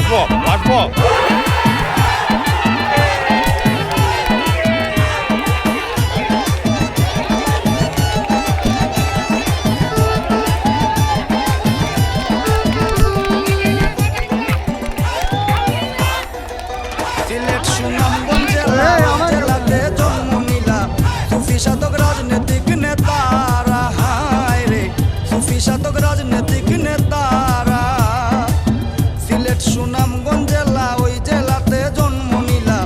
আসবো আসবো। সিলেট সুনামগঞ্জ জেলাতে জন্ম নিলা সুফি সাধক রাজনৈতিক নেতারা, হায় রে সুফি সাধক রাজনৈতিক নেতারা। সিলেট সুনামগঞ্জ জেলা ওই জেলাতে জন্ম নিলা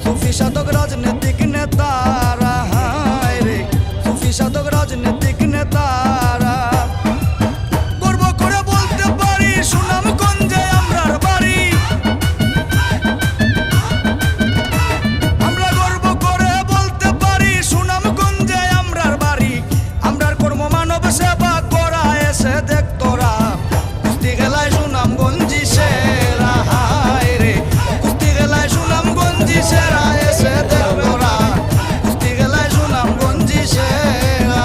সুফি সাধক রাজনৈতিক নেতারা, হায় রে সুফি সাধক রাজনৈতিক নেতারা। গর্ব করে বলতে পারি সুনামগঞ্জে আমরার বাড়ি, আমরা গর্ব করে বলতে পারি সুনামগঞ্জে আমরার বাড়ি। আমরার কর্ম মানব সেবা করা এসে দেখ তোরা, কুস্তি খেলায় সুনামগঞ্জি সেরা, হায় রে কুস্তি খেলায় সুনামগঞ্জি সেরা এসে দেখ তোরা, কুস্তি খেলায় সুনামগঞ্জি সেরা।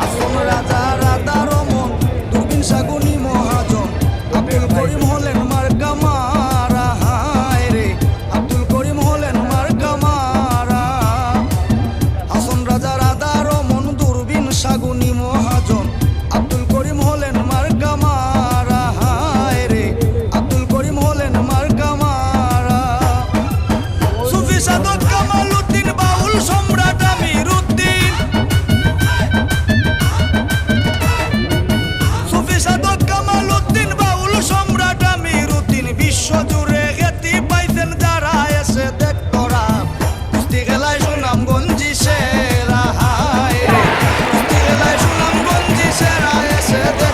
আসন রাজা রাধা রমন দুর্বিন সাগুনি মহাজন, আব্দুল করিম হলেন মার্কা মারা, হায় রে আব্দুল করিম হলেন মার্কা মারা। আসন রাজা রাধা রমন দুর্বিন সাগুনি মহাজন, আব্দুল করিম হলেন মার্কা মারা, হায় রে আব্দুল করিম হলেন মার্কা মারা। সুফি সাধক কামাল উদ্দিন বাউল সম্রাট আমির উদ্দিন, সুফি সাধক কামাল উদ্দিন বাউল সম্রাট আমির উদ্দিন, বিশ্বজুড়ে খ্যাতি পাইছেন যারা এসে দেখ তোরা, কুস্তি খেলায় সুনামগঞ্জি সেরা, হায় রে কুস্তি খেলায় সুনামগঞ্জি সেরা এসে দেখ